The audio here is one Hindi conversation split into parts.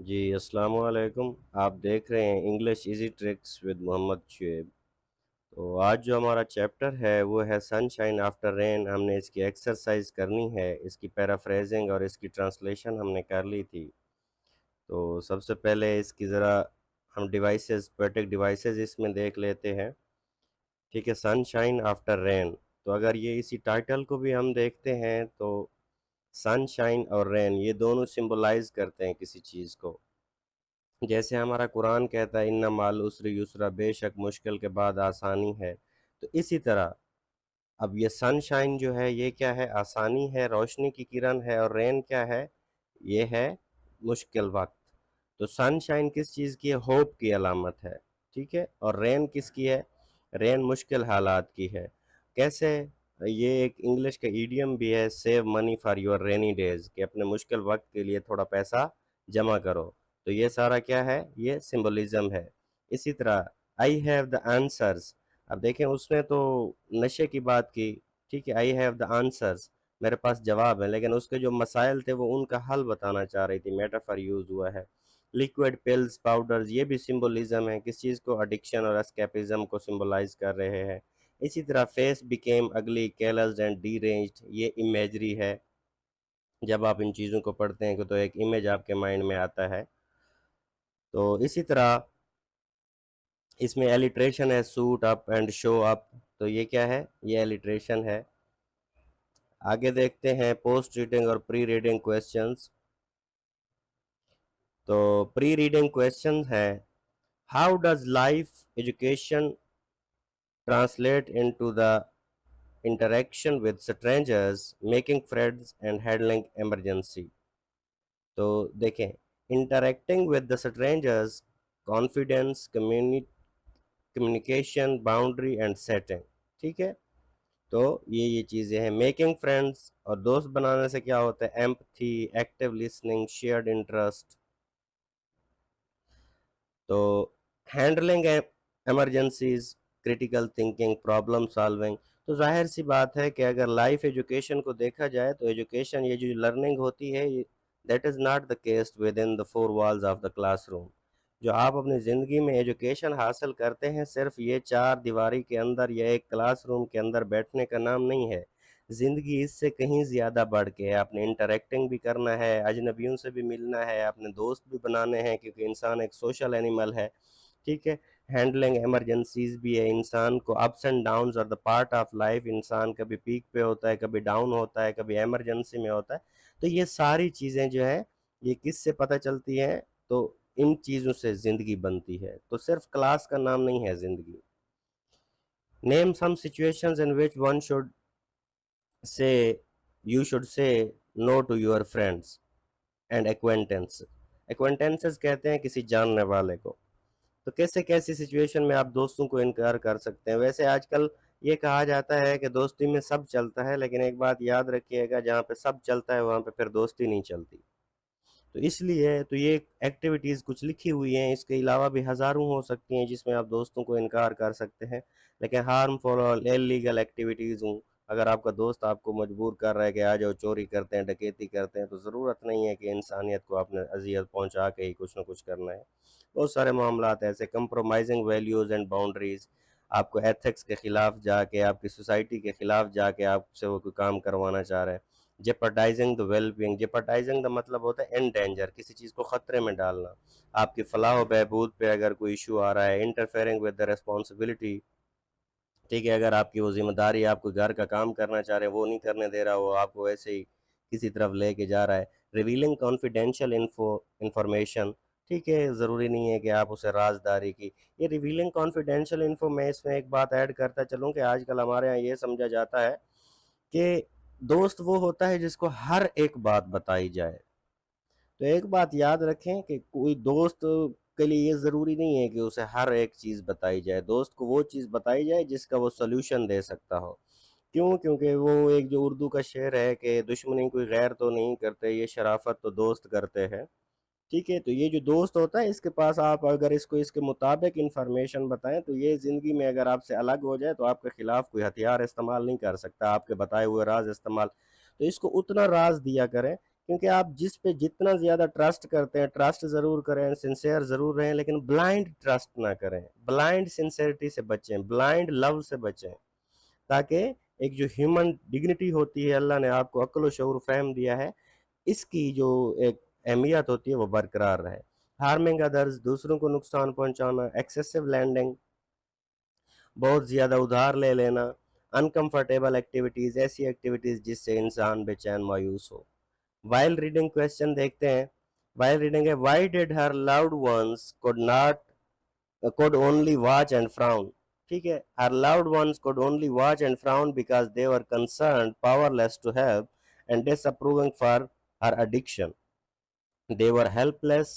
जी, अस्सलाम वालेकुम। आप देख रहे हैं English easy tricks with Mohammad Shoaib. तो आज जो हमारा चैप्टर है वो है सनशाइन आफ्टर रेन। हमने इसकी एक्सरसाइज करनी है, इसकी पैराफ्रेजिंग और इसकी ट्रांसलेशन हमने कर ली थी। तो सबसे पहले इसकी ज़रा हम डिवाइसेस पोएटिक डिवाइसेस इसमें देख लेते हैं। ठीक है, सनशाइन आफ्टर रेन। तो अगर ये इसी टाइटल को भी हम देखते हैं तो सनशाइन और रेन ये दोनों सिंबलाइज करते हैं किसी चीज़ को। जैसे हमारा कुरान कहता है इन्ना माल उसरी युसरा, बेशक मुश्किल के बाद आसानी है। तो इसी तरह अब ये सनशाइन जो है ये क्या है? आसानी है, रोशनी की किरण है। और रेन क्या है? ये है मुश्किल वक्त। तो सनशाइन किस चीज़ की है? होप की अलामत है। ठीक है, और रेन किसकी है? रेन मुश्किल हालात की है। कैसे? ये एक इंग्लिश का ईडियम भी है, save money for your rainy days, कि अपने मुश्किल वक्त के लिए थोड़ा पैसा जमा करो। तो ये सारा क्या है? ये सिंबलिज्म है। इसी तरह आई हैव द आंसर्स। अब देखें उसने तो नशे की बात की। ठीक है, आई हैव द आंसर्स, मेरे पास जवाब है, लेकिन उसके जो मसाइल थे वो उनका हल बताना चाह रही थी। मेटाफर यूज हुआ है। लिक्विड पिल्स पाउडर्स ये भी सिंबलिज्म है, किस चीज़ को? एडिक्शन और एस्केपिज्म को सिंबलाइज कर रहे हैं। इसी तरह फेस बिकेम अगली कैलस एंड डीरेंज्ड, ये इमेजरी है। जब आप इन चीज़ों को पढ़ते हैं तो एक इमेज आपके माइंड में आता है। तो इसी तरह इसमें एलिट्रेशन है, suit up and show up. तो ये क्या है? ये एलिट्रेशन है। आगे देखते हैं पोस्ट रीडिंग और प्री रीडिंग क्वेश्चंस। तो प्री रीडिंग क्वेश्चन है, how does life education translate into the interaction with strangers, making friends and handling emergency. तो देखें, interacting with the strangers, confidence, communication, boundary and setting. ठीक है, तो ये चीज़ें हैं। मेकिंग फ्रेंड्स और दोस्त बनाने से क्या होता है? Empathy, active listening, shared interest. तो handling emergencies, critical thinking, problem solving. तो जाहिर सी बात है कि अगर लाइफ एजुकेशन को देखा जाए तो एजुकेशन, ये जो लर्निंग होती है, that is not the case with in the four walls of the classroom. जो आप अपनी ज़िंदगी में एजुकेशन हासिल करते हैं सिर्फ ये चार दीवारी के अंदर या एक क्लासरूम के अंदर बैठने का नाम नहीं है। ज़िंदगी इससे कहीं ज़्यादा बढ़ के है। आपने इंटरेक्टिंग भी करना है, अजनबियों से भी मिलना है, अपने दोस्त भी बनाने हैं, क्योंकि इंसान एक सोशल एनिमल है। ठीक है, हैंडलिंग इमरजेंसीज भी है। इंसान को ups and downs are the part of life. इंसान कभी पीक पे होता है, कभी डाउन होता है, कभी इमरजेंसी में होता है। तो ये सारी चीज़ें जो है ये किससे पता चलती हैं? तो इन चीज़ों से ज़िंदगी बनती है। तो सिर्फ क्लास का नाम नहीं है ज़िंदगी। Name some situations in which one should say you should say no to your friends and acquaintance. Acquaintances कहते हैं किसी जानने वाले को। तो कैसे कैसी सिचुएशन में आप दोस्तों को इनकार कर सकते हैं? वैसे आजकल ये कहा जाता है कि दोस्ती में सब चलता है, लेकिन एक बात याद रखिएगा, जहाँ पे सब चलता है वहाँ पे फिर दोस्ती नहीं चलती। तो इसलिए तो ये एक्टिविटीज़ कुछ लिखी हुई हैं, इसके अलावा भी हज़ारों हो सकती हैं जिसमें आप दोस्तों को इनकार कर सकते हैं। लेकिन हार्मफुल और इल्लीगल एक्टिविटीज़ हों, अगर आपका दोस्त आपको मजबूर कर रहा है कि आ जाओ चोरी करते हैं, डकैती करते हैं, तो ज़रूरत नहीं है कि इंसानियत को आपने अज़ियत पहुँचा के ही कुछ ना कुछ करना है। बहुत सारे मामलात ऐसे, कंप्रोमाइज़िंग वैल्यूज़ एंड बाउंड्रीज़, आपको एथिक्स के खिलाफ जाके, आपकी सोसाइटी के खिलाफ जाके आपसे वो कोई काम करवाना चाह रहा है। जेपरडाइजिंग द वेल बीइंग, जेपरडाइजिंग द मतलब होता है इन डेंजर, किसी चीज़ को ख़तरे में डालना। आपकी फलाह व बहबूद पे अगर कोई इशू आ रहा है, इंटरफेयरिंग विद द रिस्पॉन्सिबिलिटी। ठीक है, अगर आपकी वो ज़िम्मेदारी, आप कोई घर का काम करना चाह रहे हैं, वो नहीं करने दे रहा, वो आपको ऐसे ही किसी तरफ लेके जा रहा है। Revealing confidential information. ठीक है, ज़रूरी नहीं है कि आप उसे राजदारी की, ये रिवीलिंग कॉन्फिडेंशियल इन्फो, मैं इसमें एक बात ऐड करता चलूँ कि आजकल हमारे यहाँ ये समझा जाता है कि दोस्त वो होता है जिसको हर एक बात बताई जाए। तो एक बात याद रखें कि कोई दोस्त के लिए ये ज़रूरी नहीं है कि उसे हर एक चीज़ बताई जाए। दोस्त को वो चीज़ बताई जाए जिसका वो सॉल्यूशन दे सकता हो। क्यों? क्योंकि वो एक जो उर्दू का शेर है कि दुश्मनी कोई गैर तो नहीं करते, ये शराफ़त तो दोस्त करते हैं। ठीक है, तो ये जो दोस्त होता है इसके पास आप अगर इसको इसके मुताबिक इन्फॉर्मेशन बताएं तो ये ज़िंदगी में अगर आपसे अलग हो जाए तो आपके खिलाफ कोई हथियार इस्तेमाल नहीं कर सकता, आपके बताए हुए राज इस्तेमाल। तो इसको उतना राज दिया करें क्योंकि आप जिस पे जितना ज़्यादा ट्रस्ट करते हैं, ट्रस्ट ज़रूर करें, सिंसियर ज़रूर रहें, लेकिन ब्लाइंड ट्रस्ट ना करें, ब्लाइंड सिंसियरिटी से बचें, ब्लाइंड लव से बचें, ताकि एक जो ह्यूमन डिग्निटी होती है, अल्लाह ने आपको अक्ल व शऊर फ़हम दिया है, इसकी जो एक अहमियत होती है वो बरकरार रहे। हार्मिंग अदर्स, दूसरों को नुकसान पहुँचाना, एक्सेसिव लैंडिंग, बहुत ज़्यादा उधार ले लेना, अनकंफर्टेबल एक्टिविटीज़, ऐसी एक्टिविटीज़ जिससे इंसान बेचैन मायूस हो। वाइल रीडिंग क्वेश्चन देखते हैं। वाइल रीडिंग है, why did her loved ones could only watch and frown? ठीक है, her loved ones could only watch and frown because they were concerned, powerless to help, and disapproving for her addiction. They were helpless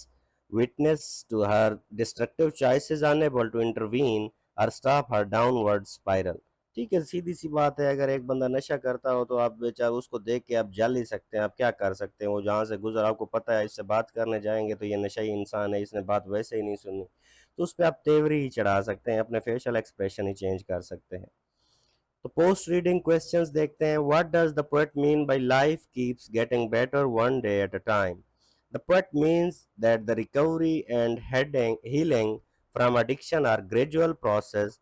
witness to her destructive choices, unable to intervene or stop her downward spiral. ठीक है, सीधी सी बात है, अगर एक बंदा नशा करता हो तो आप बेचारा उसको देख के आप जल ही सकते हैं, आप क्या कर सकते हैं, वो जहाँ से गुजर आपको पता है इससे बात करने जाएंगे तो ये नशाई इंसान है, इसने बात वैसे ही नहीं सुनी, तो उस पर आप तेवरी ही चढ़ा सकते हैं, अपने फेशियल एक्सप्रेशन ही चेंज कर सकते हैं। तो पोस्ट रीडिंग क्वेश्चंस देखते हैं। What does the poet mean by life keeps getting better one day at a time? The poet means that the recovery and healing from addiction are gradual process.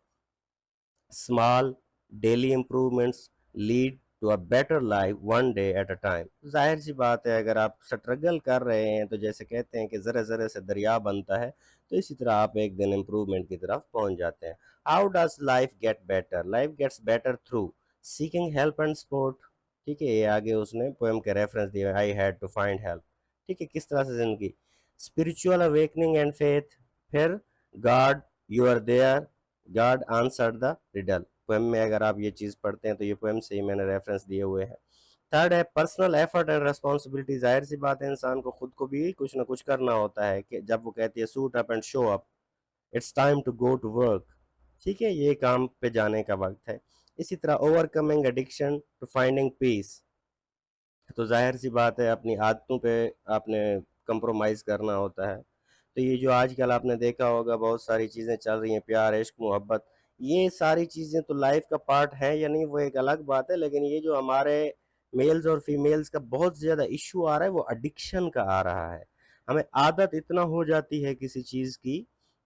Small daily improvements lead to a better life one day at a time. जाहिर सी बात है, अगर आप स्ट्रगल कर रहे हैं तो जैसे कहते हैं कि ज़रे ज़रे से दरिया बनता है, तो इसी तरह आप एक दिन इम्प्रूवमेंट की तरफ पहुंच जाते हैं। How does life get better? Life gets better through seeking help and support. ठीक है, ये आगे उसने पोएम के रेफरेंस दिया, I had to find help. ठीक है, किस तरह से जिंदगी, स्पिरिचुअल अवेकनिंग एंड फेथ, फिर God, you are there, God answered the riddle. Poem में अगर आप ये चीज़ पढ़ते हैं तो ये पोएम से ही मैंने रेफरेंस दिए हुए हैं। थर्ड है पर्सनल एफर्ट एंड रेस्पॉन्सिबिलिटी। जाहिर सी बात है, इंसान को खुद को भी कुछ ना कुछ करना होता है, कि जब वो कहती है suit up and show up, it's time to go to work. ठीक है, ये काम पे जाने का वक्त है। इसी तरह overcoming addiction to finding peace, तो जाहिर सी बात है अपनी आदतों पे आपने कंप्रोमाइज़ करना होता है। तो ये जो आजकल आपने देखा होगा बहुत सारी चीज़ें चल रही हैं, प्यार, इश्क, मोहब्बत, ये सारी चीज़ें तो लाइफ का पार्ट है या नहीं वो एक अलग बात है, लेकिन ये जो हमारे मेल्स और फीमेल्स का बहुत ज़्यादा इशू आ रहा है वो एडिक्शन का आ रहा है। हमें आदत इतना हो जाती है किसी चीज़ की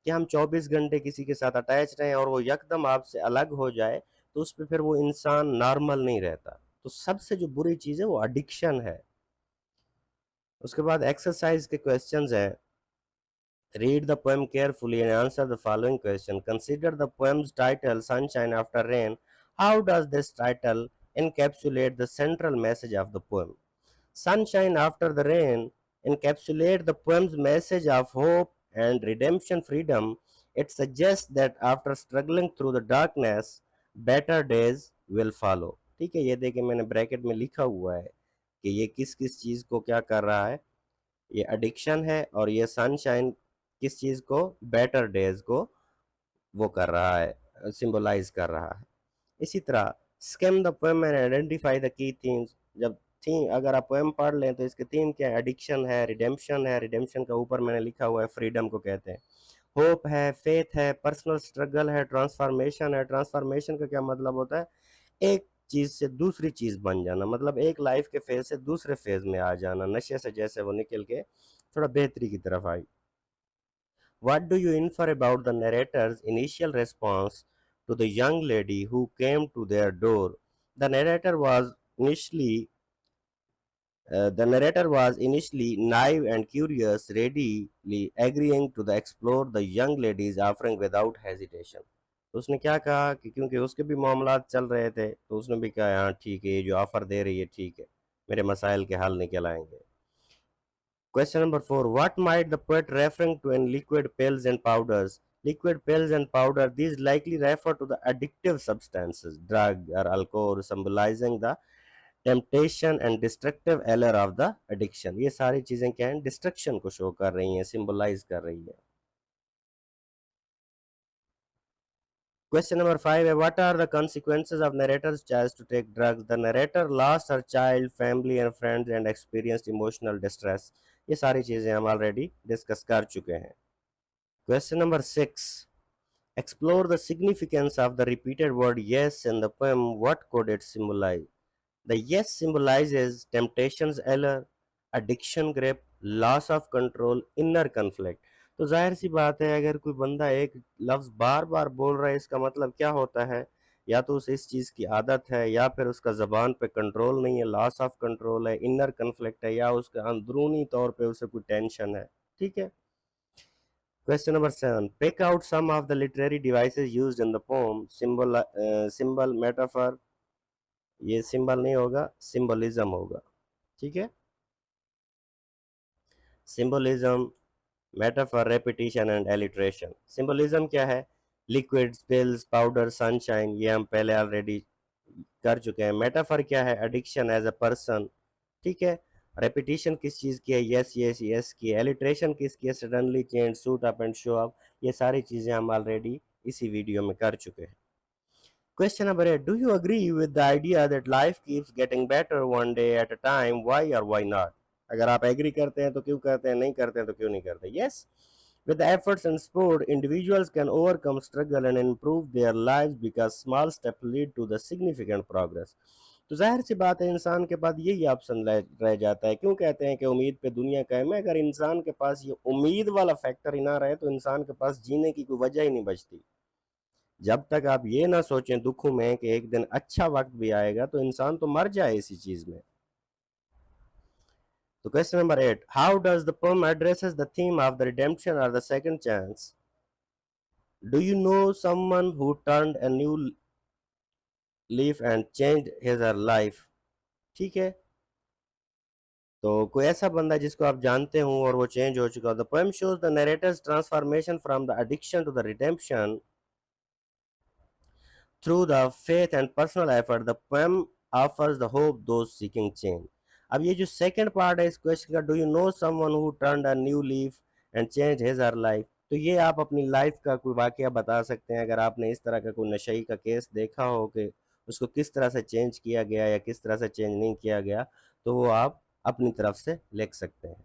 कि हम 24 घंटे किसी के साथ अटैच रहें और वो यकदम आपसे अलग हो जाए, तो उस पे फिर वो इंसान नॉर्मल नहीं रहता। तो सबसे जो बुरी चीज़ है वो एडिक्शन है। उसके बाद एक्सरसाइज के क्वेश्चंस हैं। Read the poem carefully and answer the following question. Consider the poems title sunshine after rain. How does this title encapsulate the central message of the poem? Sunshine after the rain encapsulate the poem's message of hope and redemption freedom. It suggests that after struggling through the darkness, better days will follow. ठीक है, ये देखिए मैंने ब्रैकेट में लिखा हुआ है कि ये किस किस चीज़ को क्या कर रहा है, ये एडिक्शन है, और ये सनशाइन किस चीज़ को, बेटर डेज को वो कर रहा है, सिंबलाइज कर रहा है। इसी तरह scheme the poem and identify the key themes. जब थीम अगर आप पोएम पढ़ लें तो इसके थीम क्या है, एडिक्शन है, रिडेम्पशन है, रिडेम्पशन का ऊपर मैंने लिखा हुआ है फ्रीडम को कहते हैं, होप है, फेथ है, पर्सनल स्ट्रगल है, ट्रांसफॉर्मेशन है। ट्रांसफॉर्मेशन का क्या मतलब होता है, एक चीज से दूसरी चीज बन जाना, मतलब एक लाइफ के फेज से दूसरे फेज में आ जाना, नशे से जैसे वो निकल के थोड़ा बेहतरी की तरफ आई। What do you infer about the narrator's initial response to the young lady who came to their door? The narrator was initially the narrator was initially naive and curious, readily agreeing to the explore the young lady's offering without hesitation. तो उसने क्या कहा कि क्योंकि उसके भी मामलात चल रहे थे तो उसने भी कहा हाँ ठीक है, ये जो ऑफर दे रही है ठीक है, मेरे मसाइल के हल निकल आएंगे। Question number 4. What might the poet referring to in liquid pills and powders? Liquid pills and powder, these likely refer to the addictive substances, drug or alcohol, symbolizing the temptation and destructive allure of the addiction. ये सारी चीजें क्या हैं, डिस्ट्रक्शन को शो कर रही हैं, सिंबलाइज कर रही है। Question number 5 है, what are the consequences of narrator's choice to take drugs? The narrator lost her child, family and friends and experienced emotional distress. ये सारी चीजें हम ऑलरेडी डिस्कस कर चुके हैं। Question number 6. Explore the significance of the repeated word yes in the poem. What could it symbolize? The yes symbolizes temptation's allure. Addiction grip, loss of control, inner conflict. तो जाहिर सी बात है अगर कोई बंदा एक लफ्ज़ बार बार बोल रहा है, इसका मतलब क्या होता है, या तो उसे इस चीज़ की आदत है, या फिर उसका ज़बान पे कंट्रोल नहीं है, लॉस ऑफ कंट्रोल है, इनर कन्फ्लिक्ट है, या उसका अंदरूनी तौर पे उसे कोई टेंशन है। ठीक है। Question number 7, pick out some of the literary devices used in the poem. Symbol, metaphor, ये सिंबल नहीं होगा, सिंबलिज्म होगा। ठीक है। Symbolism, metaphor, repetition and alliteration. Symbolism क्या है? लिक्विड्स, पिल्स, पाउडर, सनशाइन, ये हम पहले ऑलरेडी कर चुके हैं। मेटाफर क्या है? Addiction as a person. ठीक है। रेपिटेशन किस चीज की है? यस यस यस की। एलिट्रेशन किसकी है? Suddenly change, suit up and show up. ये सारी चीजें हम ऑलरेडी इसी वीडियो में कर चुके हैं। Question number 8. Do you agree with the idea that life keeps getting better one day at a time? Why or why not? अगर आप एग्री करते हैं तो क्यों करते हैं, नहीं करते हैं तो क्यों नहीं करते? Yes. With the efforts and support, individuals can overcome struggle and improve their lives because small steps lead to the significant progress. तो जाहिर सी बात है इंसान के पास यही ऑप्शन रह जाता है। क्यों कहते हैं कि उम्मीद पे दुनिया कायम है? अगर इंसान के पास ये उम्मीद वाला फैक्टर ही ना रहे तो इंसान के पास जीने की कोई वजह ही नहीं बचती। जब तक आप ये ना सोचें दुखों में कि एक दिन अच्छा वक्त भी आएगा, तो इंसान तो मर जाए इसी चीज में। तो question number 8, how does the poem addresses the theme of the redemption और the second chance? Do you know someone who turned a new leaf and changed his her life? ठीक है। तो कोई ऐसा बंदा जिसको आप जानते हो और वो चेंज हो चुका हो। The poem shows the narrator's transformation from the addiction to the redemption through the faith and personal effort. The poem offers the hope those seeking change. अब ये जो सेकंड पार्ट है इस क्वेश्चन का, do you know someone who turned a new leaf and change his her life, तो ये आप अपनी लाइफ का कोई वाकया बता सकते हैं। अगर आपने इस तरह का कोई नशई का केस देखा हो कि उसको किस तरह से चेंज किया गया या किस तरह से चेंज नहीं किया गया, तो वो आप अपनी तरफ से लिख सकते हैं।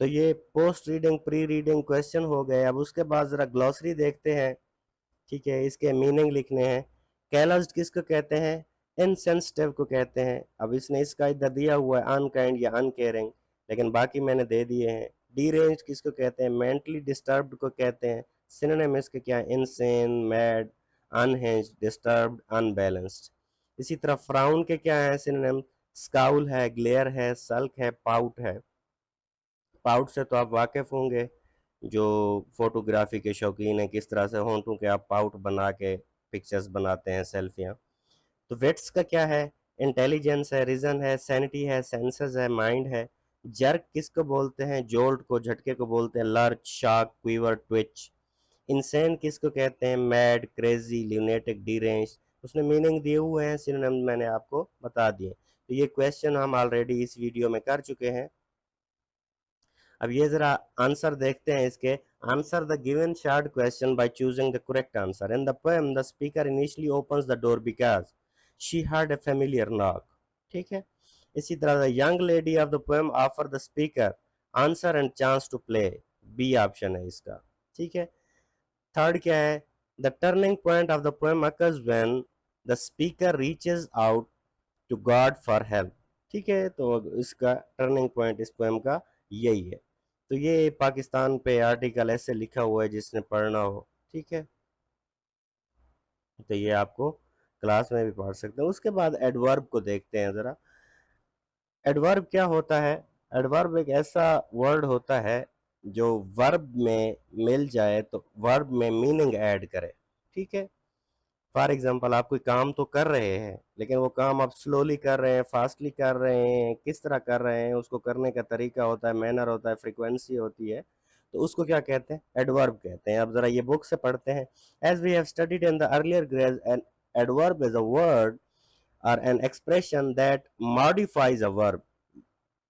तो ये post reading pre reading question हो गए। अब उसके बाद जरा ग्लॉसरी देखते हैं। ठीक है, इसके मीनिंग लिखने हैं। कैलस्ड किसको कहते हैं? इनसेंसिटिव को कहते हैं। अब इसने इसका इधर दिया हुआ है अनकाइंड या अनकेयरिंग, लेकिन बाकी मैंने दे दिए हैं। डीरेंज किसको कहते हैं? मेंटली डिस्टर्ब्ड को कहते हैं। सिनोनिम इसके क्या है? Insane, mad, unhinged, disturbed, unbalanced. इसी तरह फ्राउन के क्या है सिनोनिम? स्काउल है, ग्लेयर है, सल्क है, पाउट है। पाउट से तो आप वाकिफ होंगे, जो फोटोग्राफी के शौकीन है, किस तरह से होंठों के आप पाउट बना के पिक्चर्स बनाते हैं, सेल्फियाँ। तो वेट्स का क्या है? इंटेलिजेंस है, रीजन है, सैनिटी है, सेंसेस है, माइंड है। जर्क किसको बोलते हैं? जोल्ट को, झटके को बोलते हैं lurch, shock, quiver, twitch. Insane किसको कहते हैं? Mad, crazy, lunatic, derange. उसने मीनिंग दिए हुए हैं, सिनोनिम मैंने आपको बता दिए। तो ये क्वेश्चन हम ऑलरेडी इस वीडियो में कर चुके हैं। अब ये जरा आंसर देखते हैं इसके। Answer the given short question by choosing the correct answer. In the poem the speaker initially opens the door because she heard a familiar knock. ठीक है। इसी तरह the young lady of the poem offer the speaker answer and chance to play. B option है इसका। ठीक है। थर्ड क्या है? The turning point of the poem occurs when the speaker reaches out to God for help. ठीक है। तो इसका टर्निंग पॉइंट इस पोएम का यही है। तो ये पाकिस्तान पे आर्टिकल ऐसे लिखा हुआ है, जिसने पढ़ना हो। ठीक है। तो ये आपको क्लास में भी पढ़ सकते हैं। उसके बाद एडवर्ब को देखते हैं जरा। एडवर्ब क्या होता है? एडवर्ब एक ऐसा वर्ड होता है जो वर्ब में मिल जाए तो वर्ब में मीनिंग ऐड करे। ठीक है। फॉर एग्जाम्पल, आप कोई काम तो कर रहे हैं, लेकिन वो काम आप स्लोली कर रहे हैं, फास्टली कर रहे हैं, किस तरह कर रहे हैं, उसको करने का तरीका होता है, मैनर होता है, फ्रीक्वेंसी होती है, तो उसको क्या कहते हैं? एडवर्ब कहते हैं। अब जरा ये बुक से पढ़ते हैं। As we have studied in the earlier grade, an adverb is a word और an expression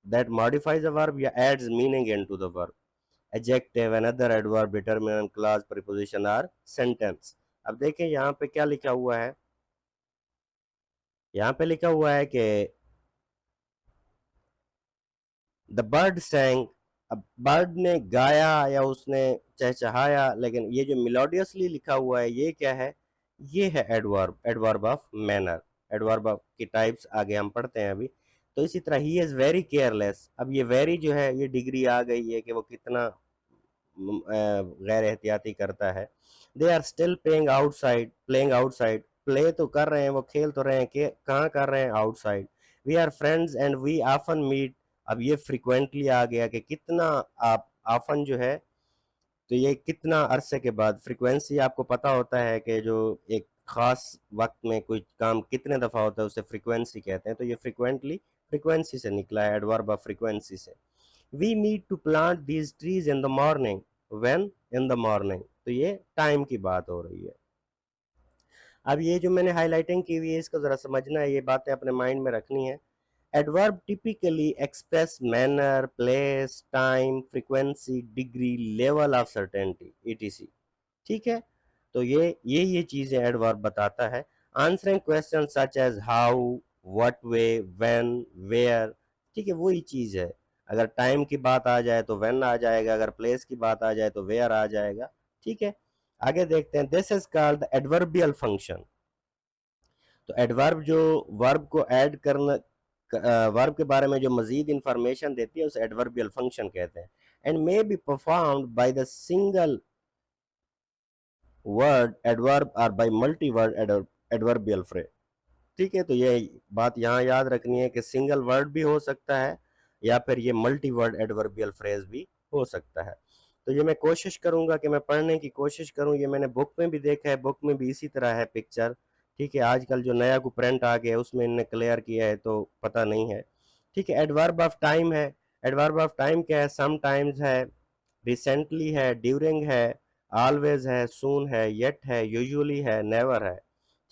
that modifies a verb या adds meaning into the verb. Adjective, another adverb, determinant, clause, preposition or sentence. अब देखें यहाँ पे क्या लिखा हुआ है। यहाँ पे लिखा हुआ है कि द बर्ड सैंग। अब बर्ड ने गाया या उसने चहचहाया, लेकिन ये जो मिलोडियसली लिखा हुआ है ये क्या है? ये है adverb, adverb of manner. Adverb of की टाइप्स आगे हम पढ़ते हैं अभी। तो इसी तरह ही इज़ वेरी केयरलेस, अब ये वेरी जो है ये डिग्री आ गई है कि वो कितना गैर एहतियाती करता है। They are still playing outside, play तो कर रहे हैं, वो खेल तो रहे हैं, कि कहाँ कर रहे हैं, outside. We are friends and we often meet, अब ये फ्रिक्वेंटली आ गया कि कितना, आप ऑफन जो है तो ये कितना अरसे के बाद, फ्रीक्वेंसी आपको पता होता है कि जो एक खास वक्त में कोई काम कितने दफ़ा होता है उसे फ्रीक्वेंसी कहते हैं, तो ये फ्रीक्वेंटली फ्रीक्वेंसी से निकला है, एडवर्ब ऑफ फ्रीक्वेंसी से। We need to plant these trees in the morning, when, in the morning, तो ये टाइम की बात हो रही है। अब ये जो मैंने हाईलाइटिंग की हुई है इसको ज़रा समझना है, ये बातें अपने माइंड में रखनी है। Adverb typically express manner, place, time, frequency, degree, level of certainty, ETC. ठीक है, तो ये चीजें एडवर्ब बताता है। Answering question such as how, what way, when, where, ठीक है, वही चीज है। अगर टाइम की बात आ जाए तो व्हेन आ जाएगा, अगर प्लेस की बात आ जाए तो वेयर आ जाएगा। ठीक है, आगे देखते हैं। This is called the adverbial function. तो एडवर्ब जो वर्ब को ऐड करना, वर्ब के बारे में जो मजीद इंफॉर्मेशन देती है उसे एडवर्बियल फंक्शन कहते हैं। And may be performed by the single word adverb और by multi word adverbial phrase. ठीक है, तो ये बात यहाँ याद रखनी है कि सिंगल वर्ड भी हो सकता है या फिर ये मल्टी वर्ड एडवर्बियल फ्रेज भी हो सकता है। तो ये मैं कोशिश करूंगा कि मैं पढ़ने की कोशिश करूं, ये मैंने बुक में भी देखा है, बुक में भी इसी तरह है पिक्चर। ठीक है, आजकल जो नया को प्रिंट आ गया उसमें इन्होंने क्लियर किया है तो पता नहीं है। ठीक है, एडवर्ब ऑफ टाइम है। एडवर्ब ऑफ टाइम क्या है? समटाइम्स है, रिसेंटली है, ड्यूरिंग है, ऑलवेज है, सून है, येट है, यूजुअली है, नेवर है।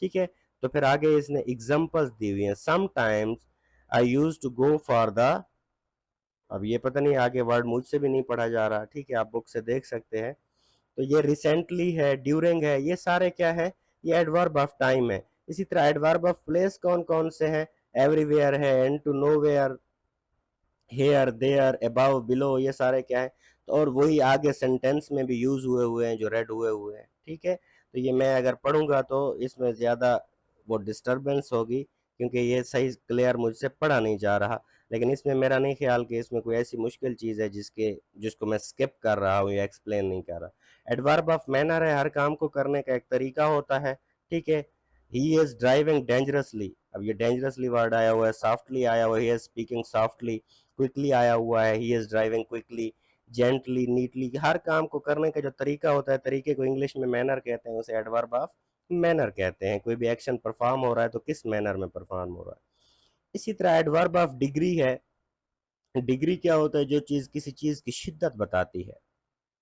ठीक है, तो फिर आगे इसने एग्जांपल्स दी हुई हैं। Sometimes I use to go for the, अब ये पता नहीं आगे वर्ड मुझसे भी नहीं पढ़ा जा रहा, ठीक है, आप बुक से देख सकते हैं। तो ये रिसेंटली है, ड्यूरिंग है, ये सारे क्या है? ये एडवर्ब ऑफ टाइम है। इसी तरह एडवर्ब ऑफ प्लेस कौन कौन से हैं? एवरीवेयर है, and to nowhere, here, there, above, below, ये सारे क्या है? तो और वही आगे सेंटेंस में भी यूज हुए हुए हैं जो रेड हुए हुए हैं। ठीक है, तो ये मैं अगर पढ़ूंगा तो इसमें ज्यादा वो डिस्टरबेंस होगी, क्योंकि ये सही क्लियर मुझसे पढ़ा नहीं जा रहा। लेकिन इसमें मेरा नहीं ख्याल कि इसमें कोई ऐसी मुश्किल चीज़ है जिसको मैं स्किप कर रहा हूँ या एक्सप्लेन नहीं कर रहा। एडवर्ब ऑफ मैनर है, हर काम को करने का एक तरीका होता है। ठीक है, ही इज ड्राइविंग डेंजरसली, अब ये डेंजरसली वर्ड आया हुआ है, सॉफ्टली आया हुआ है, he is speaking softly, quickly आया हुआ है, he is driving quickly, gently, neatly, हर काम को करने का जो तरीका होता है, तरीके को इंग्लिश में मैनर कहते हैं, उसे एडवर्ब ऑफ मैनर कहते हैं। कोई भी एक्शन परफॉर्म हो रहा है तो किस मैनर में परफॉर्म हो रहा है। इसी तरह एडवर्ब ऑफ डिग्री है। डिग्री क्या होता है? जो चीज किसी चीज की शिद्दत बताती है।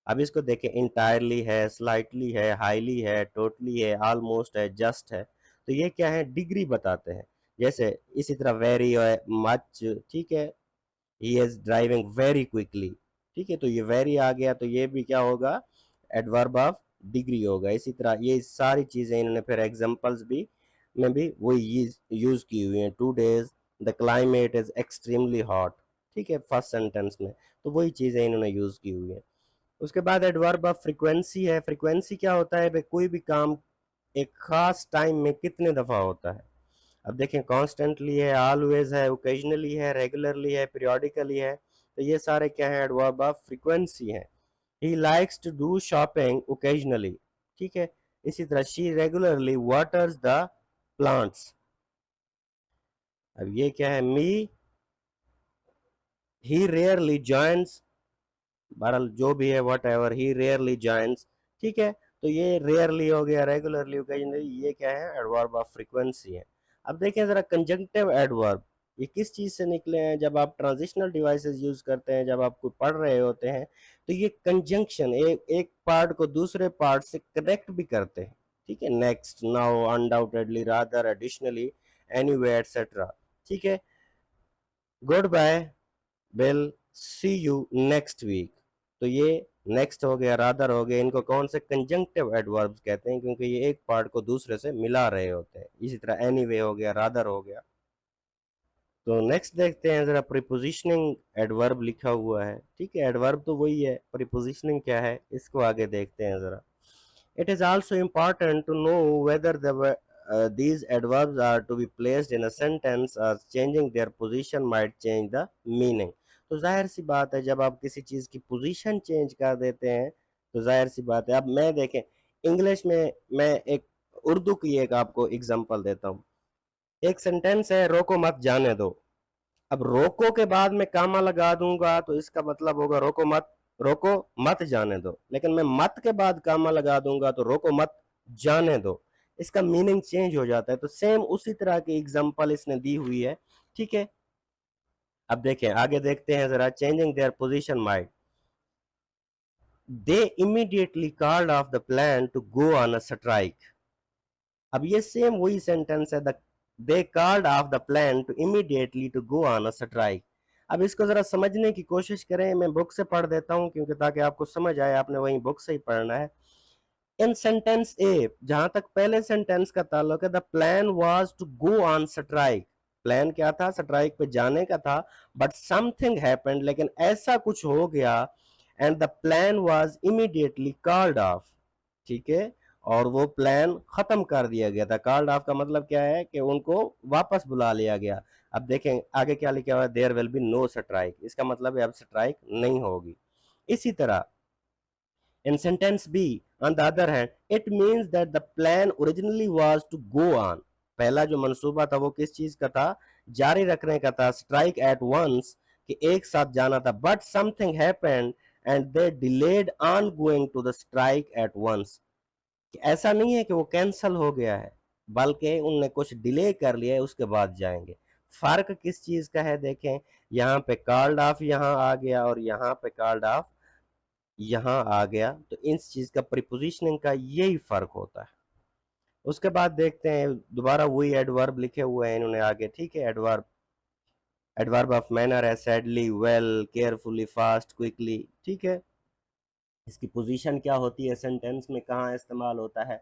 अब इसको देखें, इंटायरली है, स्लाइटली है, हाईली है, टोटली है, ऑलमोस्ट है, जस्ट है, तो ये क्या है? डिग्री बताते हैं। जैसे इसी तरह वेरी है, मच, ठीक है, he is driving very quickly. ठीक है, तो ये वेरी आ गया तो ये भी क्या होगा? एडवर्ब ऑफ डिग्री होगा। इसी तरह ये सारी चीजें इन्होंने फिर एग्जांपल्स भी में भी वही यूज की हुई हैं। 2 days the climate is extremely hot, ठीक है, फर्स्ट सेंटेंस में, तो वही चीजें इन्होंने यूज की हुई हैं। उसके बाद एडवर्ब ऑफ फ्रीक्वेंसी है। फ्रीक्वेंसी क्या होता है भाई? कोई भी काम एक खास टाइम में कितने दफा होता है। अब देखें, कॉन्स्टेंटली है, ऑलवेज है, ओकेजनली है, रेगुलरली है, पीरियोडिकली है, तो ये सारे क्या है? एडवर्ब ऑफ फ्रीक्वेंसी है। He likes to do shopping occasionally, ठीक है। इसी तरह she regularly waters the plants. अब ये क्या है? मी, ही रेयरली जॉइंस, बहरहाल जो भी है, what ever, he rarely joins, ठीक है। तो ये रेयरली हो गया, रेगुलरली ओकेजनली, ये क्या है? एडवर्ब ऑफ फ्रीक्वेंसी है। अब देखें जरा कंजंक्टिव एडवर्ब, ये किस चीज से निकले हैं? जब आप ट्रांजिशनल डिवाइसेस यूज करते हैं, जब आप कोई पढ़ रहे होते हैं, तो ये कंजंक्शन एक पार्ट को दूसरे पार्ट से कनेक्ट भी करते हैं। ठीक है, next, now, undoubtedly, rather, additionally, anyway, etcetera. ठीक है, goodbye, will see you next week, तो ये नेक्स्ट हो गया, रादर हो गया, इनको कौन से? कंजंक्टिव एडवर्ब्स कहते हैं, क्योंकि ये एक पार्ट को दूसरे से मिला रहे होते हैं। इसी तरह एनीवे हो गया, रादर हो गया। तो नेक्स्ट देखते हैं जरा, प्रीपोजिशनिंग एडवर्ब लिखा हुआ है। ठीक है, एडवर्ब तो वही है, प्रीपोजिशनिंग क्या है इसको आगे देखते हैं जरा। It is also important to know whether the these adverbs are to be placed in a sentence as changing their position might change the meaning. तो जाहिर सी बात है जब आप किसी चीज की पोजीशन चेंज कर देते हैं तो जाहिर सी बात है। अब मैं देखें इंग्लिश में मैं एक उर्दू की एक आपको एग्जांपल देता हूँ। एक सेंटेंस है रोको मत जाने दो। अब रोको के बाद मैं कामा लगा दूंगा तो इसका मतलब होगा रोको मत जाने दो। लेकिन मैं मत के बाद कामा लगा दूंगा तो रोको मत जाने दो, इसका मीनिंग चेंज हो जाता है। तो सेम उसी तरह की एग्जांपल इसने दी हुई है। ठीक है, अब देखें आगे देखते हैं जरा। Changing their position might, they immediately called off the plan to go on a strike. अब ये सेम वही सेंटेंस है, they called off the plan to immediately to go on a strike. अब इसको जरा समझने की कोशिश करें, मैं बुक से पढ़ देता हूं क्योंकि ताकि आपको समझ आए, आपने वही बुक से ही पढ़ना है। इन सेंटेंस ए जहां तक पहले सेंटेंस का ताल्लुक है, the plan was to go on strike. Plan क्या था? स्ट्राइक पे जाने का था। बट समथिंग हैपेंड, लेकिन ऐसा कुछ हो गया, and the plan was immediately called of. ठीक है, और वो प्लान खत्म कर दिया गया था। कॉल्ड ऑफ का मतलब क्या है कि उनको वापस बुला लिया गया। अब देखें आगे क्या लिखा हुआ है, there will be no strike, इसका मतलब है अब स्ट्राइक नहीं होगी। इसी तरह in sentence B, on the other hand, it means that the plan originally was to go on. पहला जो मंसूबा था वो किस चीज का था? जारी रखने का था, strike at once, कि एक साथ जाना था। But something happened and they delayed on going to the strike at once. कि ऐसा नहीं है कि वो कैंसल हो गया है, बल्कि उनने कुछ डिले कर लिया है, उसके बाद जाएंगे। फर्क किस चीज का है? देखें यहाँ पे कॉल्ड ऑफ यहाँ आ गया और यहाँ पे कॉल्ड ऑफ यहाँ आ गया, तो इस चीज का प्रीपोजिशनिंग का यही फर्क होता है। उसके बाद देखते हैं दोबारा वही एडवर्ब लिखे हुए हैं इन्होंने आगे। ठीक है, एडवर्ब ऑफ मैनर है sadly, well, carefully, fast, quickly. ठीक है, इसकी पोजीशन क्या होती है सेंटेंस में, कहाँ इस्तेमाल होता है?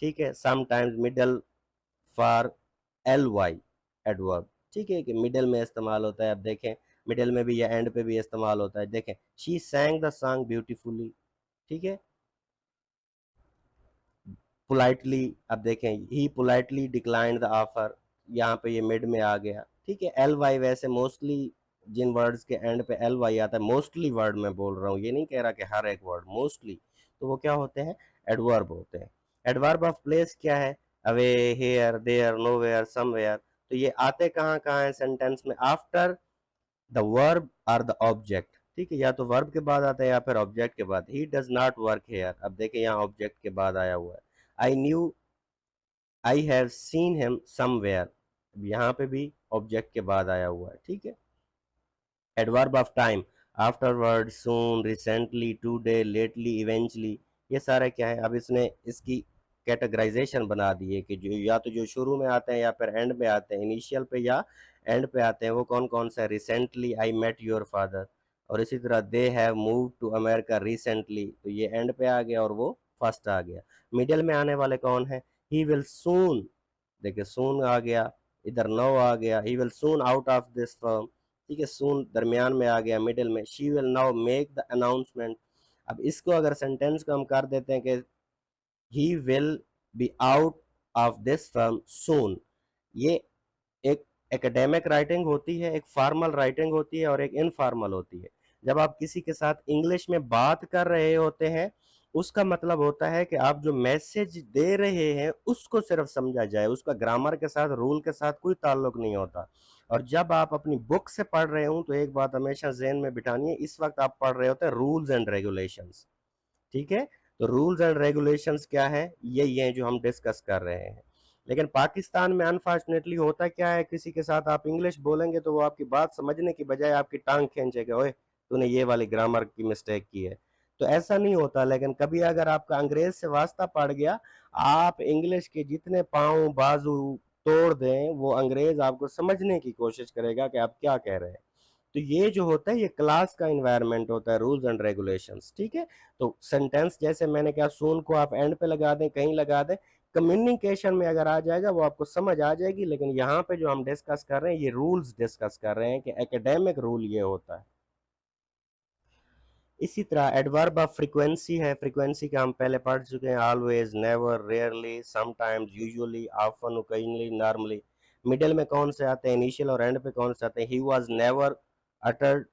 ठीक है, sometimes middle for L Y adverb. ठीक है, कि मिडल में इस्तेमाल होता है। अब देखें मिडल में भी या एंड पे भी इस्तेमाल होता है। देखें she sang the song beautifully. ठीक है, पोलाइटली, अब देखें ही पोलाइटली डिक्लाइंड द ऑफर, यहाँ पे ये मिड में आ गया। ठीक है, एल वाई वैसे मोस्टली जिन वर्ड्स के एंड पे एल वाई आता है, मोस्टली वर्ड में बोल रहा हूँ, ये नहीं कह रहा कि हर एक वर्ड, मोस्टली, तो वो क्या होते हैं? एडवर्ब होते हैं। एडवर्ब ऑफ प्लेस क्या है? Away, here, there, nowhere, somewhere. तो ये आते कहाँ कहाँ है सेंटेंस में? आफ्टर द वर्ब और द ऑब्जेक्ट। ठीक है, या तो वर्ब के बाद आता है या फिर ऑब्जेक्ट के बाद। He does not work here, अब देखें यहाँ ऑब्जेक्ट के बाद आया हुआ है। I knew, I have seen him somewhere, यहाँ पे भी ऑब्जेक्ट के बाद आया हुआ है। ठीक है, adverb of time, afterward, soon, recently, today, lately, eventually, ये सारे क्या है? अब इसने इसकी कैटेगराइजेशन बना दी है कि जो या तो जो शुरू में आते हैं या फिर एंड में आते हैं, इनिशियल पे या एंड पे आते हैं। वो कौन कौन सा है? Recently, I met your father, और इसी तरह they have move to America recently, तो ये एंड पे आ गया और वो फर्स्ट आ गया। मिडिल में आने वाले कौन है? ही विल सून, देखिए सून आ गया, इधर नो आ गया, he will soon out of this firm. ठीक है, सून दरमियान में आ गया, मिडिल में। She will now make the announcement. अब इसको अगर सेंटेंस को हम कर देते हैं कि he will be out of this firm soon, ये एक एकेडमिक राइटिंग होती है, एक फॉर्मल राइटिंग होती है और एक इनफॉर्मल होती है। जब आप किसी के साथ इंग्लिश में बात कर रहे होते हैं, उसका मतलब होता है कि आप जो मैसेज दे रहे हैं उसको सिर्फ समझा जाए, उसका ग्रामर के साथ, रूल के साथ कोई ताल्लुक नहीं होता। और जब आप अपनी बुक से पढ़ रहे हो तो एक बात हमेशा ज़हन में बिठानी है, इस वक्त आप पढ़ रहे होते हैं रूल्स एंड रेगुलेशंस। ठीक है, तो रूल्स एंड रेगुलेशंस क्या है? यही है जो हम डिस्कस कर रहे हैं। लेकिन पाकिस्तान में अनफॉर्चुनेटली होता क्या है, किसी के साथ आप इंग्लिश बोलेंगे तो वो आपकी बात समझने की बजाय आपकी टांग खींचेगा, ओए तूने ये वाली ग्रामर की मिस्टेक की है। तो ऐसा नहीं होता। लेकिन कभी अगर आपका अंग्रेज से वास्ता पड़ गया, आप इंग्लिश के जितने पाँव बाजू तोड़ दें, वो अंग्रेज आपको समझने की कोशिश करेगा कि आप क्या कह रहे हैं। तो ये जो होता है ये क्लास का इन्वायरमेंट होता है, रूल्स एंड रेगुलेशंस। ठीक है, तो सेंटेंस जैसे मैंने कहा, सून को आप एंड पे लगा दें, कहीं लगा दें, कम्युनिकेशन में अगर आ जाएगा वो आपको समझ आ जाएगी। लेकिन यहाँ पे जो हम डिस्कस कर रहे हैं, ये रूल्स डिस्कस कर रहे हैं कि एकेडमिक रूल ये होता है। इसी तरह एडवर्ब ऑफ फ्रीक्वेंसी है, फ्रीक्वेंसी का हम पहले पढ़ चुके हैं, always, never, rarely, sometimes, usually, often, occasionally, normally. Middle में कौन से आते हैं, इनिशियल और एंड पे कौन से आते हैं, he was never uttered,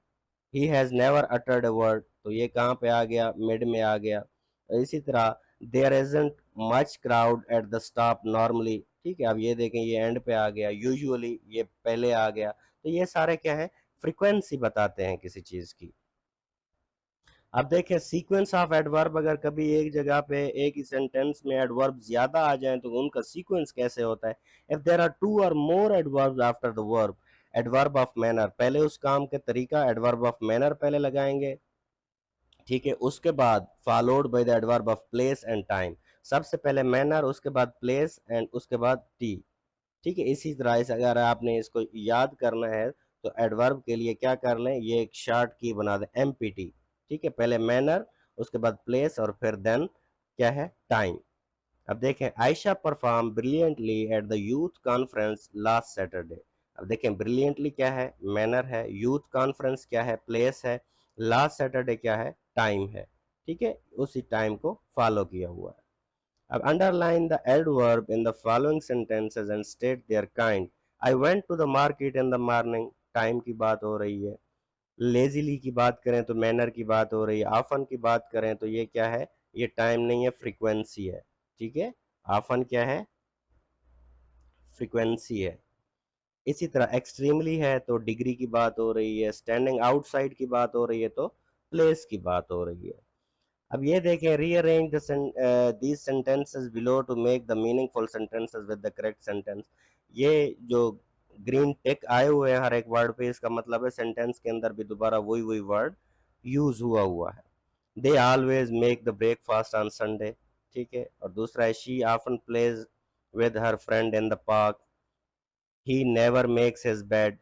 he has never uttered a word, तो ये कहाँ पे आ गया, मिड में आ गया। इसी तरह there isn't much crowd at the stop normally, ठीक है, अब ये देखें ये एंड पे आ गया, यूजुअली ये पहले आ गया, तो ये सारे क्या है, फ्रीक्वेंसी बताते हैं किसी चीज की। अब देखें सीक्वेंस ऑफ एडवर्ब, अगर कभी एक जगह पे एक ही सेंटेंस में एडवर्ब ज्यादा आ जाए तो उनका सीक्वेंस कैसे होता है, इफ देयर आर टू और more adverbs after the verb, adverb of manner, पहले उस काम के तरीका एडवर्ब ऑफ मैनर पहले लगाएंगे, ठीक है, उसके बाद followed by the adverb of place and time, सबसे पहले मैनर, उसके बाद प्लेस एंड उसके बाद टी, ठीक है। इसी तरह से अगर आपने इसको याद करना है तो एडवर्ब के लिए क्या कर लें, ये एक शॉर्ट की बना दें, एमपीटी, ठीक है, पहले मैनर, उसके बाद प्लेस और फिर देन क्या है, टाइम। अब देखें Ayesha perform brilliantly at the youth conference last Saturday. अब देखें ब्रिलियंटली क्या है, मैनर है, यूथ कॉन्फ्रेंस क्या है, प्लेस है, लास्ट सैटरडे क्या है, टाइम है, ठीक है, उसी टाइम को फॉलो किया हुआ है। अब underline the adverb in the following sentences and state their kind. I went to the market in the morning. Time की बात हो रही है। लेजीली की बात करें तो मैनर की बात हो रही है। ऑफन की बात करें तो ये क्या है, ये टाइम नहीं है, फ्रीक्वेंसी है, ठीक है। ऑफन क्या है, फ्रीक्वेंसी है। इसी तरह एक्सट्रीमली है तो डिग्री की बात हो रही है, स्टैंडिंग आउटसाइड की बात हो रही है तो प्लेस की बात हो रही है। अब ये देखें rearrange these sentences below to make the meaningful sentences with the correct sentence. ये जो ग्रीन टिक आए हुए हैं हर एक वर्ड पे, इसका मतलब है सेंटेंस के अंदर भी दोबारा वही वही वर्ड यूज हुआ हुआ है। They always make the breakfast on Sunday, ठीक है, और दूसरा है she often plays with her friend in the park, he never makes his bed,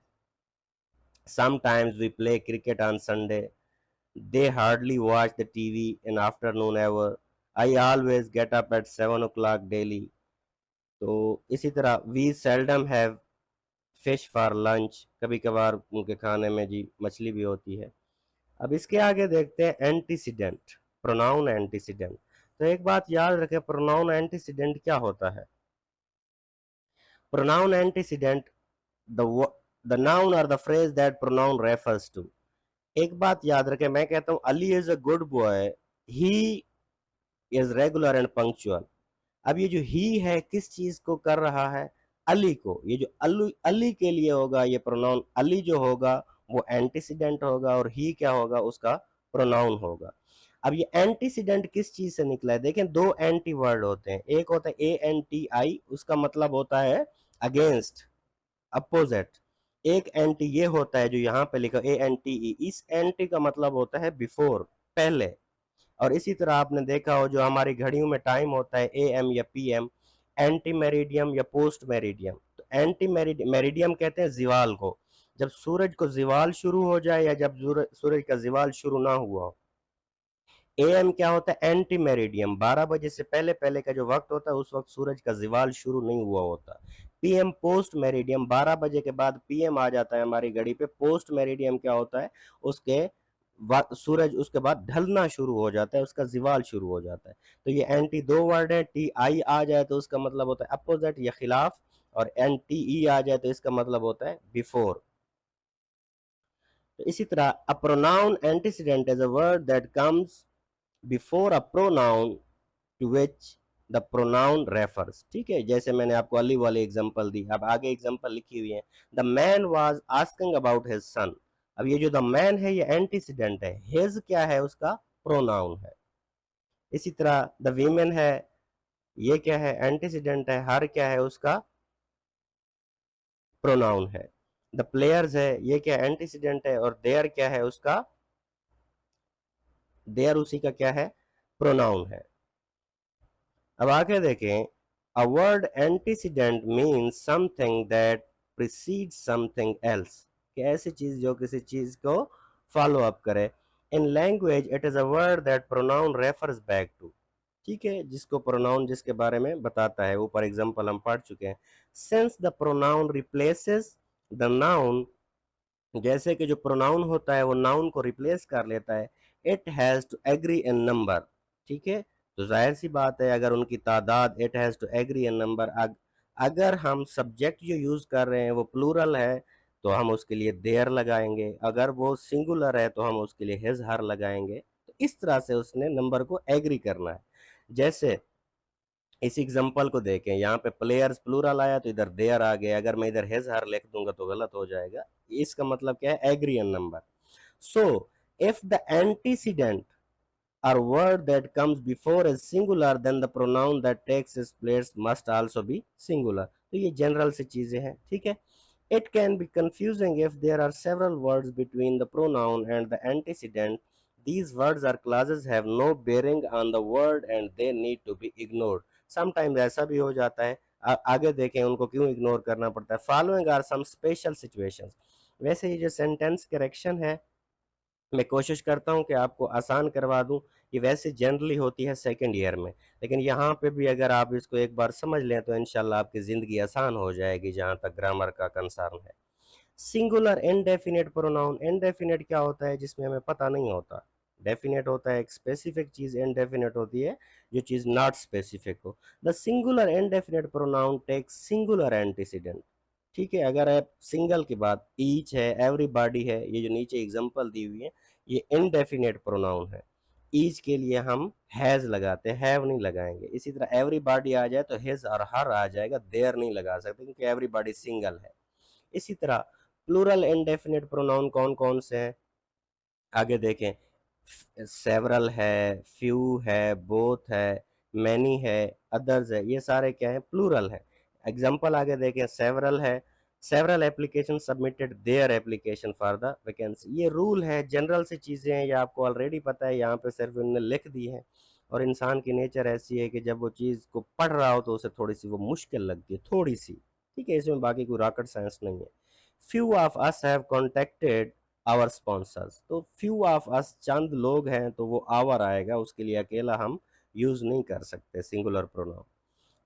sometimes we play cricket on Sunday, they hardly watch the TV in afternoon ever. I always get up at 7 o'clock daily. तो इसी तरह we seldom have fish for lunch. कभी कभार उनके खाने में जी मछली भी होती है। अब इसके आगे देखते हैं एंटीसीडेंट, प्रोनाउन एंटीसीडेंट। तो एक बात याद रखें, प्रोनाउन एंटीसीडेंट क्या होता है। Pronoun antecedent the the noun और the phrase that pronoun refers to. एक बात याद रखें, मैं कहता हूं Ali is a good boy, he is regular and punctual. अब ये जो ही है किस चीज को कर रहा है, अली को, ये जो अली अली के लिए होगा, ये प्रोनाउन अली जो होगा वो एंटीसीडेंट होगा, और ही क्या होगा, उसका प्रोनाउन होगा। अब ये एंटीसीडेंट किस चीज से निकला है, देखें दो एंटी वर्ड होते हैं, एक होता है ए एन टी आई, उसका मतलब होता है अगेंस्ट, अपोजिट। एक एंटी ये होता है जो यहाँ पे लिखा ए एन टी ई, इस एंटी का मतलब होता है बिफोर, पहले। और इसी तरह आपने देखा हो जो हमारी घड़ियों में टाइम होता है ए एम या पी एम, एंटी मेरिडियम या पोस्ट मेरिडियम। तो एंटी मेरिडियम कहते हैं जिवाल को, जब सूरज को जिवाल शुरू हो जाए या जब सूरज का जिवाल शुरू ना हुआ हो। एएम क्या होता है, एंटी मेरिडियम, 12 बजे से पहले पहले का जो वक्त होता है उस वक्त सूरज का जिवाल शुरू नहीं हुआ होता। पीएम पोस्ट मेरिडियम, 12 बजे के बाद पीएम आ जाता है हमारी घड़ी पे। पोस्ट मेरिडियम क्या होता है, उसके सूरज उसके बाद ढलना शुरू हो जाता है, उसका जिवाल शुरू हो जाता है। तो ये एंटी दो वर्ड है, टी आई आ जाए तो उसका मतलब होता है अपोजिट या खिलाफ, और एन टी ई आ जाए तो इसका मतलब होता है बिफोर। तो इसी तरह a pronoun antecedent is a word that comes before a pronoun to which the pronoun refers, ठीक है, जैसे मैंने आपको अली वाली एग्जांपल दी। अब आगे एग्जांपल लिखी हुई है, the man was asking about his son. अब ये जो द मैन है ये एंटीसीडेंट है, हिज क्या है, उसका प्रोनाउन है। इसी तरह द वीमेन है, ये क्या है, एंटीसीडेंट है, हर क्या है, उसका प्रोनाउन है। द प्लेयर्स है, ये क्या एंटीसीडेंट है, और देयर क्या है, उसका देयर उसी का क्या है, प्रोनाउन है। अब आगे देखें, a word antecedent means something that preceded something else, कि ऐसी चीज जो किसी चीज को फॉलो अप करे। In language it is a word that pronoun refers back to, ठीक है, जिसको प्रोनाउन जिसके बारे में बताता है। ऊपर एग्जांपल हम पढ़ चुके हैं। Since the pronoun replaces the noun, जैसे कि जो प्रोनाउन होता है वो नाउन को रिप्लेस कर लेता है। It has to agree in number, ठीक है। तो जाहिर सी बात है अगर उनकी तादाद it has to agree in number, अगर हम सब्जेक्ट जो यूज़ कर रहे हैं वो प्लूरल है तो हम उसके लिए देयर लगाएंगे, अगर वो सिंगुलर है तो हम उसके लिए हिज हर लगाएंगे। तो इस तरह से उसने नंबर को एग्री करना है। जैसे इस एग्जांपल को देखें, यहाँ पे प्लेयर्स प्लूरल आया तो इधर देयर आ गया, अगर मैं इधर हिज हर लिख दूंगा तो गलत हो जाएगा। इसका मतलब क्या है, agree in number. So if the antecedent or word that comes before is singular, then the pronoun that takes its place must also be singular। तो ये जनरल सी चीजें हैं, ठीक है। It can be confusing if there are several words between the pronoun and the antecedent. These words or clauses have no bearing on the word and they need to be ignored। Sometimes ऐसा भी हो जाता है, आगे देखें उनको क्यों इग्नोर करना पड़ता है। Following are some special situations। वैसे ये जो सेंटेंस करेक्शन है मैं कोशिश करता हूँ कि आपको आसान करवा दूँ, ये वैसे जनरली होती है सेकंड ईयर में, लेकिन यहाँ पे भी अगर आप इसको एक बार समझ लें तो इंशाल्लाह आपकी ज़िंदगी आसान हो जाएगी जहाँ तक ग्रामर का कंसर्न है। सिंगुलर इनडेफिनिट प्रोनाउन, इनडेफिनिट क्या होता है जिसमें हमें पता नहीं होता। डेफिनेट होता है एक स्पेसिफिक चीज़, इनडेफिनिट होती है जो चीज़ नॉट स्पेसिफिक हो। The singular indefinite pronoun takes singular antecedent, ठीक है। अगर आप सिंगल की बात, ईच है, एवरीबॉडी है, ये जो नीचे एग्जांपल दी हुई है ये इनडेफिनेट प्रोनाउन है। ईच के लिए हम हैज लगाते हैं, हैव नहीं लगाएंगे। इसी तरह एवरीबॉडी आ जाए तो हिज और हर आ जाएगा, देयर नहीं लगा सकते क्योंकि एवरीबॉडी सिंगल है। इसी तरह प्लूरल इनडेफिनेट प्रोनाउन कौन कौन से हैं, आगे देखें। सेवरल है, फ्यू है, बोथ है, मैनी है, अदर्स है, ये सारे क्या है, प्लूरल है। एग्जांपल आगे देखें, सेवरल है, several application submitted their application for the vacancy. ये रूल है, जनरल सी चीज़ें हैं, ये आपको ऑलरेडी पता है, यहाँ पे सिर्फ उन्होंने लिख दी है। और इंसान की नेचर ऐसी है कि जब वो चीज़ को पढ़ रहा हो तो उसे थोड़ी सी वो मुश्किल लगती है, थोड़ी सी, ठीक है। इसमें बाकी कोई रॉकेट साइंस नहीं है। Few of us have contacted our sponsors, तो फ्यू ऑफ अस चंद लोग हैं तो वो आवर आएगा, उसके लिए अकेला हम यूज नहीं कर सकते सिंगुलर प्रोनाउन।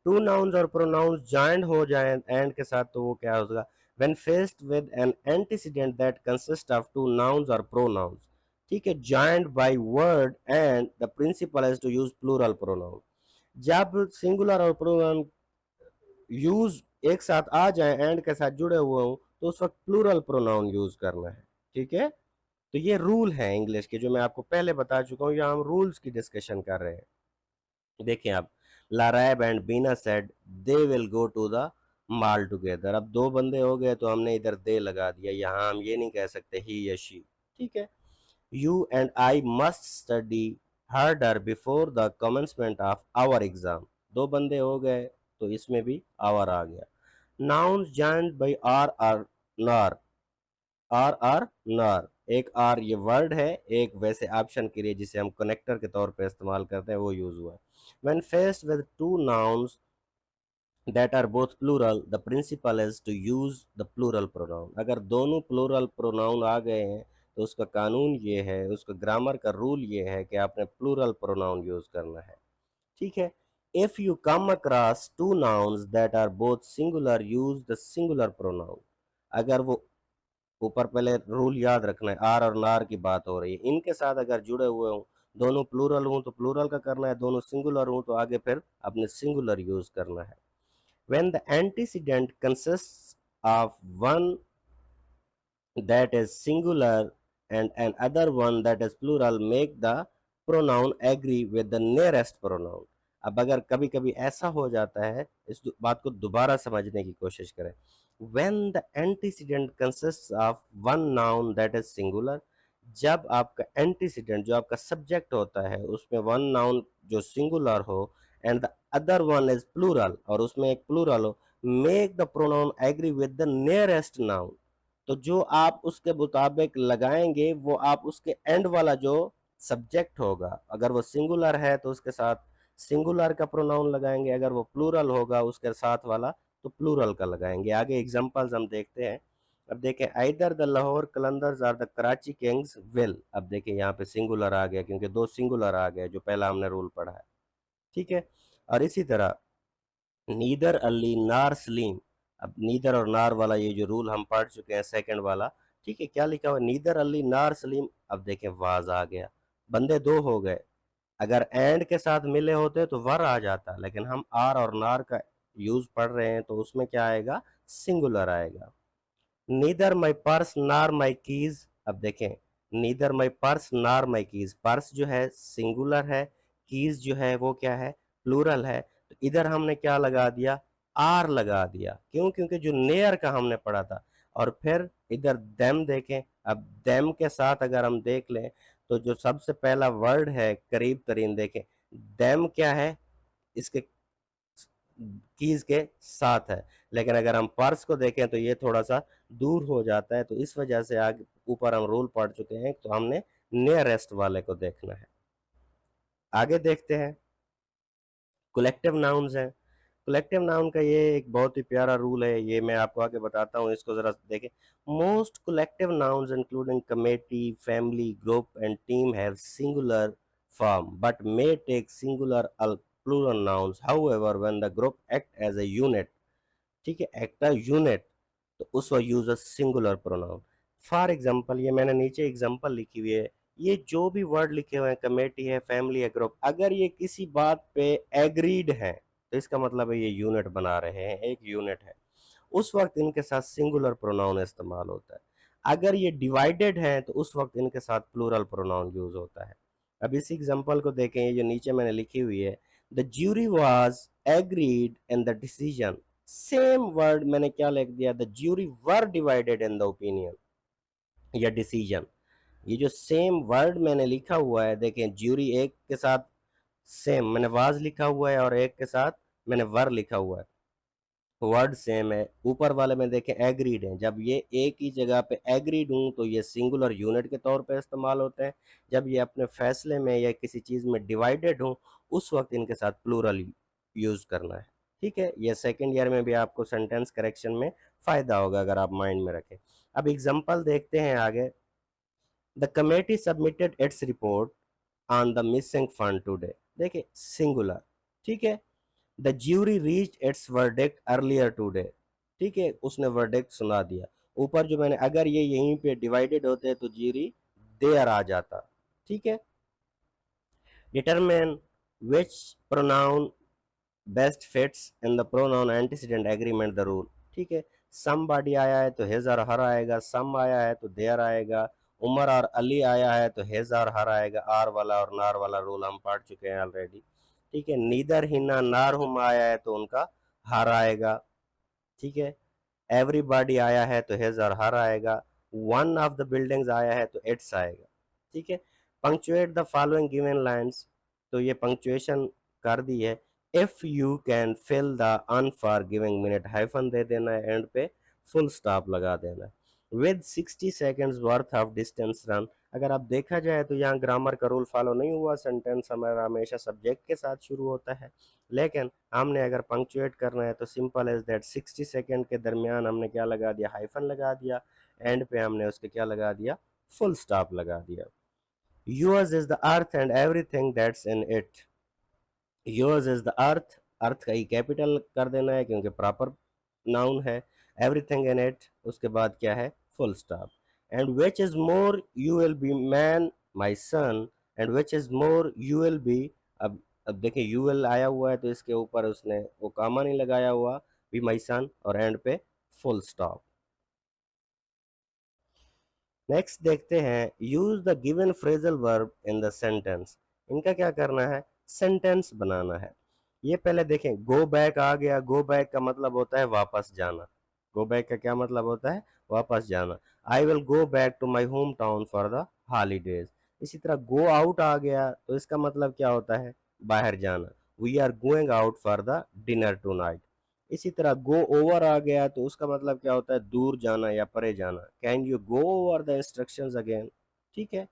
टू नाउन्स और प्रोनाउंस जॉइंड हो जाएं एंड के साथ तो वो क्या होगा, when faced with an antecedent that consist of two nouns और प्रोनाउंस, ठीक है, joined by word and the principle is to use plural pronoun. जब सिंगुलर और प्रोनाउन यूज एक साथ आ जाए, एंड के साथ जुड़े हुए हों, तो उस वक्त प्लूरल प्रोनाउन यूज करना है, ठीक है। तो ये रूल है इंग्लिश के जो मैं आपको पहले बता चुका हूँ, यहाँ हम रूल्स की डिस्कशन कर रहे हैं। देखिए आप, Laraib and Beena said they will go to the mall together. अब दो बंदे हो गए तो हमने इधर दे लगा दिया, यहाँ हम ये नहीं कह सकते ही या शी, ठीक है। You and I must study harder before the commencement of our exam. दो बंदे हो गए तो इसमें भी आवर आ गया। नाउन्स जॉइंड बाय आर नार, आर नार, एक आर ये वर्ड है, एक वैसे ऑप्शन के लिए जिसे हम कनेक्टर के तौर पे इस्तेमाल करते हैं वो यूज हुआ है। When faced with two nouns that are both plural the principle is to use the plural pronoun. अगर दोनों प्लूरल प्रोनाउन आ गए हैं तो उसका कानून ये है, उसका ग्रामर का रूल ये है कि आपने प्लूरल प्रोनाउन यूज करना है, ठीक है। If you come across two nouns that are both singular use the singular pronoun. अगर वो ऊपर पहले रूल याद रखना है, आर और नार की बात हो रही है, इनके साथ अगर जुड़े हुए हों, दोनों प्लूरल हूं तो प्लूरल का करना है, दोनों सिंगुलर हूं तो आगे फिर अपने सिंगुलर यूज करना है। When the antecedent consists of one that is singular and another one that is plural make the pronoun agree with the nearest pronoun। अब अगर कभी कभी ऐसा हो जाता है, इस बात को दोबारा समझने की कोशिश करें। when the antecedent consists of one noun that is singular, जब आपका एंटीसीडेंट जो आपका सब्जेक्ट होता है उसमें वन नाउन जो सिंगुलर हो and the other one is plural और उसमें एक प्लूरल हो, make the pronoun agree with the nearest noun. तो जो आप उसके मुताबिक लगाएंगे वो आप उसके एंड वाला जो सब्जेक्ट होगा, अगर वो सिंगुलर है तो उसके साथ सिंगुलर का प्रोनाउन लगाएंगे, अगर वो प्लूरल होगा उसके साथ वाला तो प्लूरल का लगाएंगे। आगे एग्जांपल्स हम देखते हैं। अब देखें, either the Lahore Qalandars are the Karachi Kings will. अब देखें यहाँ पे सिंगुलर आ गया क्योंकि दो सिंगुलर आ गए जो पहला हमने रूल पढ़ा है, ठीक है। और इसी तरह नीदर अली नार सलीम। अब नीदर और नार वाला ये जो रूल हम पढ़ चुके हैं सेकंड वाला, ठीक है। क्या लिखा हुआ, नीदर अली नार सलीम। अब देखें वाज आ गया, बंदे दो हो गए, अगर एंड के साथ मिले होते तो वर आ जाता, लेकिन हम आर और नार का यूज पढ़ रहे हैं तो उसमें क्या आएगा, सिंगुलर आएगा। नीदर माई पर्स नार माई कीज, अब देखें, नीदर माई पर्स नार माई कीज, पर्स जो है सिंगुलर है, कीज जो है वो क्या है, प्लूरल है, तो इधर हमने क्या लगा दिया, आर लगा दिया, क्यों, क्योंकि जो नेयर का हमने पढ़ा था। और फिर इधर देम देखें, अब देम के साथ अगर हम देख लें तो जो सबसे पहला वर्ड है करीब तरीन, देखें देम क्या है, इसके कीज के साथ है, लेकिन अगर हम पर्स को देखें तो ये थोड़ा सा दूर हो जाता है, तो इस वजह से आगे ऊपर हम रूल पढ़ चुके हैं, तो हमने नियरेस्ट वाले को देखना है। आगे देखते हैं, कलेक्टिव नाउन्स हैं। कलेक्टिव नाउन का ये एक बहुत ही प्यारा रूल है, ये मैं आपको आगे बताता हूँ, इसको जरा देखें। Most collective nouns including committee, family, group and team have singular form but may take singular or plural nouns, however when the group act as a unit, ठीक है, एक्ट अ यूनिट, तो उस वक्त use a singular pronoun. For example, ये मैंने नीचे एग्जांपल लिखी हुई है, ये जो भी वर्ड लिखे हुए हैं, कमेटी है, फैमिली है, ग्रुप, अगर ये किसी बात पे एग्रीड है तो इसका मतलब है ये यूनिट बना रहे हैं, एक यूनिट है, उस वक्त इनके साथ सिंगुलर प्रोनाउन इस्तेमाल होता है। अगर ये डिवाइडेड है तो उस वक्त इनके साथ प्लूरल प्रोनाउन यूज होता है। अब इस एग्जांपल को देखें, ये जो नीचे मैंने लिखी हुई है, the jury was agreed in the decision, same word मैंने क्या लिख दिया, the jury were divided in the opinion या डिसीजन। ये जो सेम वर्ड मैंने लिखा हुआ है, देखें ज्यूरी एक के साथ सेम मैंने वाज लिखा हुआ है और एक के साथ मैंने वर लिखा हुआ है, वर्ड सेम है। ऊपर वाले में देखें एग्रीड है, जब ये एक ही जगह पे एग्रीड हूं तो ये सिंगुलर यूनिट के तौर पे इस्तेमाल होते हैं, जब ये अपने फैसले में या किसी चीज में डिवाइडेड हूं उस वक्त इनके साथ प्लूरल यूज करना है। ठीक है, ये सेकेंड ईयर में भी आपको सेंटेंस करेक्शन में फायदा होगा अगर आप माइंड में रखें। अब एग्जाम्पल देखते हैं आगे। The committee submitted its report on the missing fund today, देखिए सिंगुलर, ठीक है। The jury reach its verdict earlier today, ठीक है, उसने वर्डिक्ट सुना दिया। ऊपर जो मैंने, अगर ये यहीं पे डिवाइडेड होते तो ज्यूरी देयर आ जाता, ठीक है। Determine which pronoun best fits in the pronoun antecedent agreement the rule, ठीक है। समबॉडी आया है तो हिज और हर आएगा, सम आया है तो देयर आएगा, उमर और अली आया है तो हिज और हर आएगा, आर वाला और नार वाला रूल हम पढ़ चुके हैं ऑलरेडी, ठीक है। नीदर हिना नार हुम आया है तो उनका हर आएगा, ठीक है। एवरीबॉडी आया है तो हिज और हर आएगा, वन ऑफ द बिल्डिंग्स आया है तो इट्स आएगा, ठीक है। Punctuate the following given lines, तो ये पंक्चुएशन कर दी है। If you can fill the unforgiving minute, hyphen दे देना है, एंड पे फुल स्टॉप लगा देना है। With 60 seconds worth of distance run, अगर आप देखा जाए तो यहाँ ग्रामर का रूल फॉलो नहीं हुआ, सेंटेंस हमारा हमेशा सब्जेक्ट के साथ शुरू होता है, लेकिन हमने अगर पंक्चुएट करना है तो सिंपल एज दैट 60 सेकेंड के दरमियान हमने क्या लगा दिया, हाइफन लगा दिया, एंड पे हमने उसके क्या लगा दिया, फुल स्टॉप लगा दिया। Yours is the earth and everything that's in it, yours is the earth, earth का ही कैपिटल कर देना है क्योंकि प्रॉपर नाउन है, एवरीथिंग इन इट, उसके बाद क्या है, full stop. And which is more you will be man my son, and which is more you will be, अब देखिए यू विल आया हुआ है तो इसके ऊपर उसने वो कामा नहीं लगाया हुआ, बी माई सन, और एंड पे फुल स्टॉप। नेक्स्ट देखते हैं, use the given phrasal verb in the sentence, इनका क्या करना है, सेंटेंस बनाना है। ये पहले देखें, गो बैक आ गया, गो बैक का मतलब होता है वापस जाना, गो बैक का क्या मतलब होता है, वापस जाना। I will go back to my home town for the holidays. इसी तरह गो आउट आ गया तो इसका मतलब क्या होता है, बाहर जाना, we are going out for the dinner tonight. इसी तरह गो ओवर आ गया तो उसका मतलब क्या होता है, दूर जाना या परे जाना, can you go over the instructions again, ठीक है।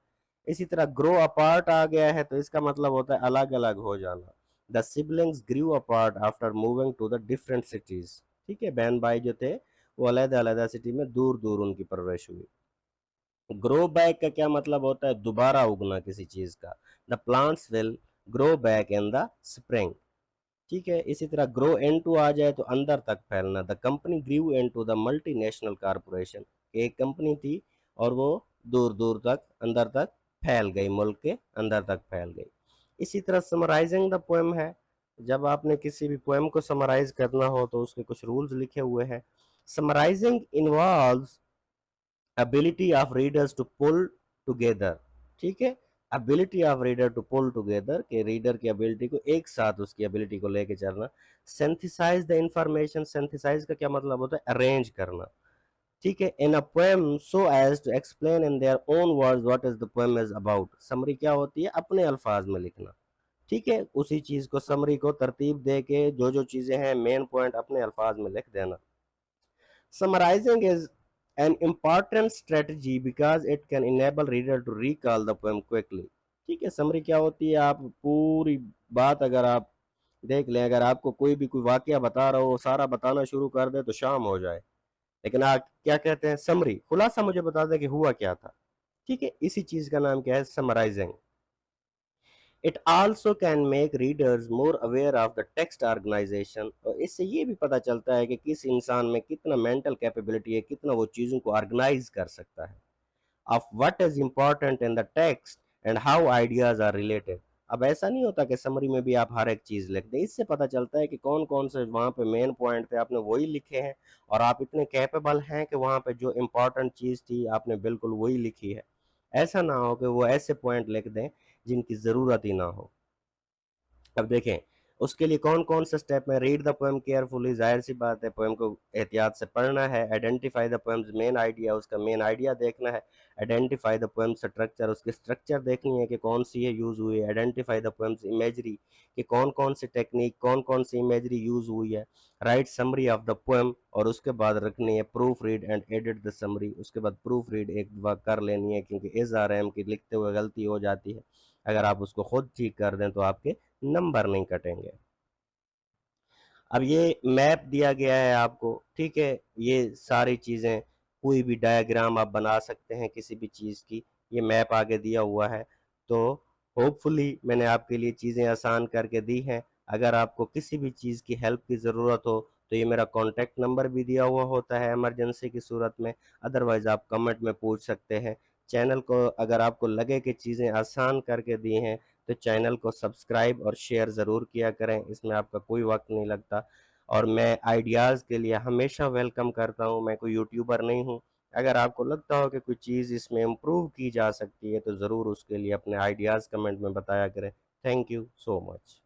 इसी तरह ग्रो अपार्ट आ गया है तो इसका मतलब होता है अलग अलग हो जाना, the siblings grew apart after moving to the different cities, ठीक है, बहन भाई जो थे वो अलग अलग सिटी में दूर दूर उनकी परवरिश हुई। ग्रो बैक का क्या मतलब होता है, दोबारा उगना किसी चीज का, the plants will grow back in the spring, ठीक है। इसी तरह ग्रो इनटू आ जाए तो अंदर तक फैलना, the company grew into the multinational corporation, एक कंपनी थी और वो दूर दूर तक अंदर तक फैल गई, मुल्क के अंदर तक फैल गई। इसी तरह समराइजिंग द पोएम है, जब आपने किसी भी पोएम को समराइज करना हो तो उसके कुछ रूल्स लिखे हुए हैं। Summarizing involves ability of readers to pull together, ठीक है, ability of reader to pull together, के रीडर की एबिलिटी को एक साथ, उसकी एबिलिटी को लेके चलना। सिंथेसाइज द इंफॉर्मेशन, सिंथेसाइज का क्या मतलब होता है, अरेंज करना, ठीक है, in a poem so as to explain in their own words what is the poem is about. Summary क्या होती है, अपने अल्फाज में लिखना, ठीक है, उसी चीज को, समरी को तरतीब दे के जो जो चीजें हैं मेन पॉइंट अपने अल्फाज में लिख देना। Summarizing is an important strategy because it can enable reader to recall the poem quickly। ठीक है, समरी क्या होती है, आप पूरी बात अगर आप देख लें, अगर आपको कोई भी कोई वाकया बता रहा हो, सारा बताना शुरू कर दे तो शाम हो जाए, लेकिन आप क्या कहते हैं, समरी, खुलासा मुझे बता दे कि हुआ क्या था, ठीक है, इसी चीज का नाम क्या है, summarizing. It also can make readers more aware of the text organization, और इससे ये भी पता चलता है कि किस इंसान में कितना मेंटल कैपेबिलिटी है, कितना वो चीज़ों को ऑर्गेनाइज कर सकता है, of what is important in the text and how ideas are related. अब ऐसा नहीं होता कि समरी में भी आप हर एक चीज़ लिख दें, इससे पता चलता है कि कौन कौन से वहाँ पे मेन पॉइंट थे आपने वही लिखे हैं, और आप इतने कैपेबल हैं कि वहाँ पे जो इम्पोर्टेंट चीज़ थी आपने बिल्कुल वही लिखी है। ऐसा ना हो कि वो ऐसे पॉइंट लिख दें जिनकी ज़रूरत ही ना हो। अब देखें, उसके लिए कौन-कौन से स्टेप हैं, रीड द पोएम केयरफुली, ज़ाहिर-सी बात है पोएम को एहतियात से पढ़ना है, identify the poems main idea, उसका मेन आइडिया देखना है, आइडेंटिफाई द पोएम स्ट्रक्चर, उसकी स्ट्रक्चर देखनी है कि कौन-सी है यूज़ हुई है, आइडेंटिफाई द पोएम्स इमेजरी, कि कौन-कौन सी टेक्निक, कौन-कौन सी इमेजरी यूज़ हुई है, right summary of the poem, और उसके बाद रखनी है proof read and edit the summary, उसके बाद प्रूफ रीड एक बार कर लेनी है, क्योंकि एसआरएम की लिखते हुए गलती हो जाती है, अगर आप उसको खुद ठीक कर दें तो आपके नंबर नहीं कटेंगे। अब ये मैप दिया गया है आपको, ठीक है, ये सारी चीज़ें, कोई भी डायग्राम आप बना सकते हैं किसी भी चीज़ की, ये मैप आगे दिया हुआ है। तो होपफुली मैंने आपके लिए चीज़ें आसान करके दी हैं। अगर आपको किसी भी चीज़ की हेल्प की ज़रूरत हो तो ये मेरा कॉन्टैक्ट नंबर भी दिया हुआ होता है इमरजेंसी की सूरत में, अदरवाइज़ आप कमेंट में पूछ सकते हैं। चैनल को अगर आपको लगे कि चीज़ें आसान करके दी हैं तो चैनल को सब्सक्राइब और शेयर ज़रूर किया करें, इसमें आपका कोई वक्त नहीं लगता, और मैं आइडियाज़ के लिए हमेशा वेलकम करता हूँ, मैं कोई यूट्यूबर नहीं हूँ। अगर आपको लगता हो कि कोई चीज़ इसमें इम्प्रूव की जा सकती है तो ज़रूर उसके लिए अपने आइडियाज़ कमेंट में बताया करें। Thank you so much.